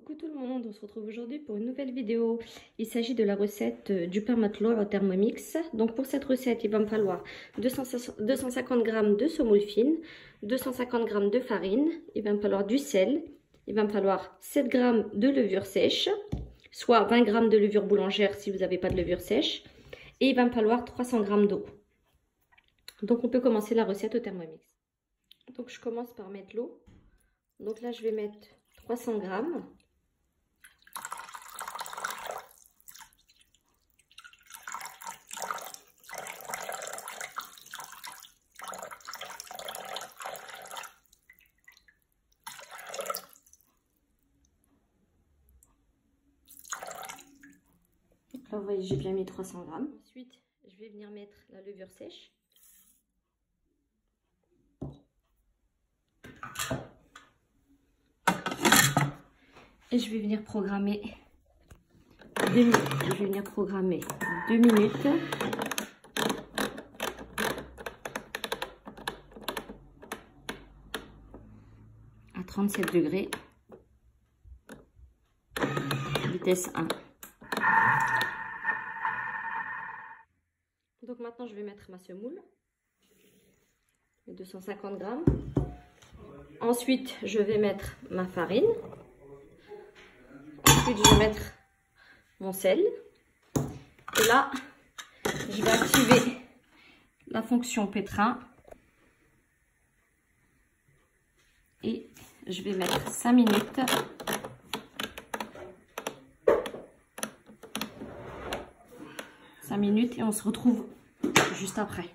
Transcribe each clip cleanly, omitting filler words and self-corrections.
Coucou tout le monde, on se retrouve aujourd'hui pour une nouvelle vidéo. Il s'agit de la recette du pain matelot au Thermomix. Donc pour cette recette, il va me falloir 250 g de semoule fine, 250 g de farine, il va me falloir du sel, il va me falloir 7 g de levure sèche, soit 20 g de levure boulangère si vous n'avez pas de levure sèche, et il va me falloir 300 g d'eau. Donc on peut commencer la recette au Thermomix. Donc je commence par mettre l'eau. Donc là je vais mettre 300 g. Là, vous voyez, j'ai bien mis 300 g. Ensuite, je vais venir mettre la levure sèche. Et je vais venir programmer 2 minutes. Je vais venir programmer 2 minutes. À 37 degrés. Vitesse 1. Donc maintenant je vais mettre ma semoule. 250 g. Ensuite je vais mettre ma farine. Ensuite, je vais mettre mon sel. Et là, je vais activer la fonction pétrin. Et je vais mettre 5 minutes. Et on se retrouve juste après.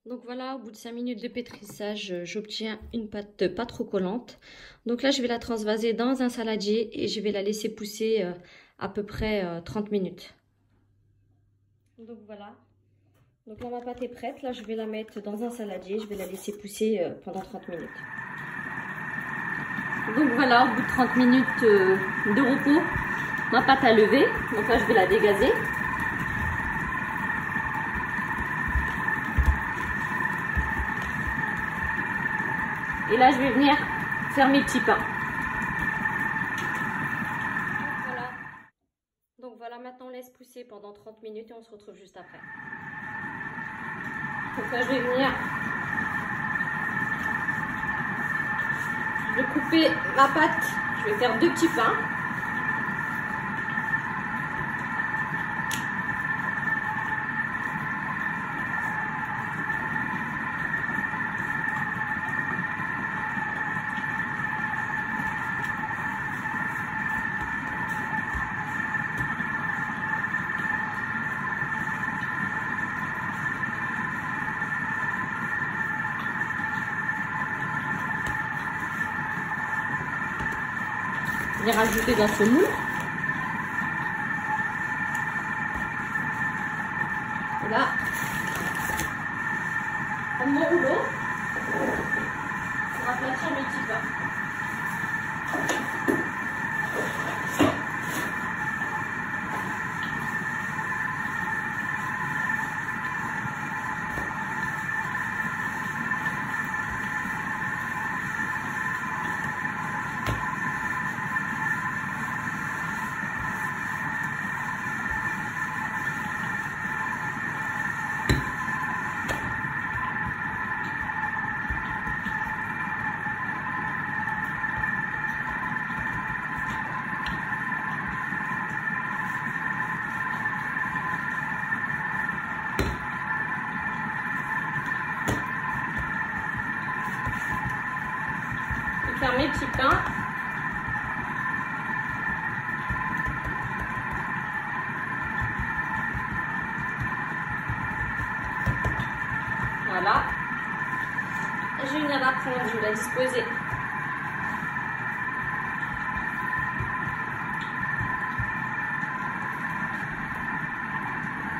Donc voilà, au bout de 5 minutes de pétrissage, j'obtiens une pâte pas trop collante. Donc là, je vais la transvaser dans un saladier et je vais la laisser pousser à peu près 30 minutes. Donc voilà. Donc là, ma pâte est prête. Là, je vais la mettre dans un saladier. Je vais la laisser pousser pendant 30 minutes. Donc voilà, au bout de 30 minutes de repos, ma pâte a levé. Donc là, je vais la dégazer. Et là, je vais venir faire mes petits pains. Donc voilà, maintenant on laisse pousser pendant 30 minutes et on se retrouve juste après. Donc là, je vais venir couper ma pâte. Je vais faire 2 petits pains. Je vais rajouter dans ce moule. Et là, prendre mon rouleau pour aplatir mes petits pains. Faire mes petits pains. Voilà. Je vais venir la prendre, je vais la disposer.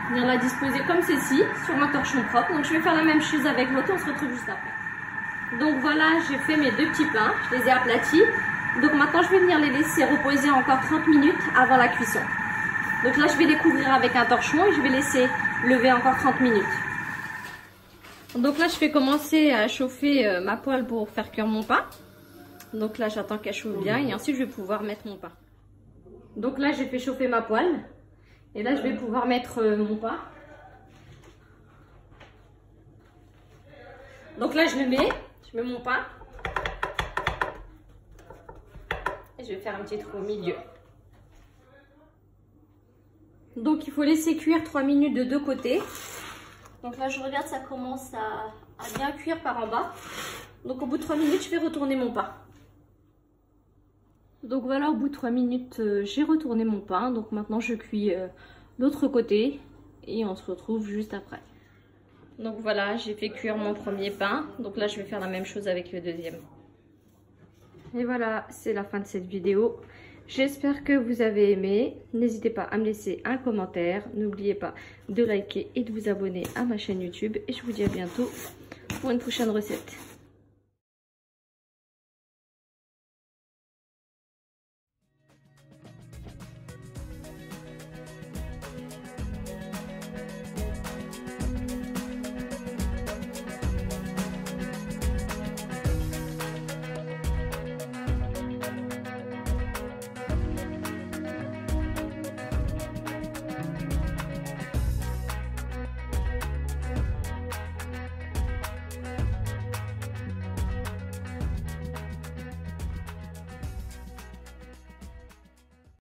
Venir la disposer comme ceci, sur un torchon propre. Donc je vais faire la même chose avec l'autre, on se retrouve juste après. Donc voilà, j'ai fait mes 2 petits pains, je les ai aplatis. Donc maintenant, je vais venir les laisser reposer encore 30 minutes avant la cuisson. Donc là, je vais les couvrir avec un torchon et je vais laisser lever encore 30 minutes. Donc là, je vais commencer à chauffer ma poêle pour faire cuire mon pain. Donc là, j'attends qu'elle chauffe bien et ensuite je vais pouvoir mettre mon pain. Donc là, j'ai fait chauffer ma poêle. Et là, je vais pouvoir mettre mon pain. Donc là, je mets mon pain. Et je vais faire un petit trou au milieu. Donc, il faut laisser cuire 3 minutes de deux côtés. Donc là, je regarde, ça commence à bien cuire par en bas. Donc, au bout de 3 minutes, je vais retourner mon pain. Donc voilà, au bout de 3 minutes, j'ai retourné mon pain. Donc maintenant, je cuis l'autre côté et on se retrouve juste après. Donc voilà, j'ai fait cuire mon premier pain. Donc là, je vais faire la même chose avec le deuxième. Et voilà, c'est la fin de cette vidéo. J'espère que vous avez aimé. N'hésitez pas à me laisser un commentaire. N'oubliez pas de liker et de vous abonner à ma chaîne YouTube. Et je vous dis à bientôt pour une prochaine recette.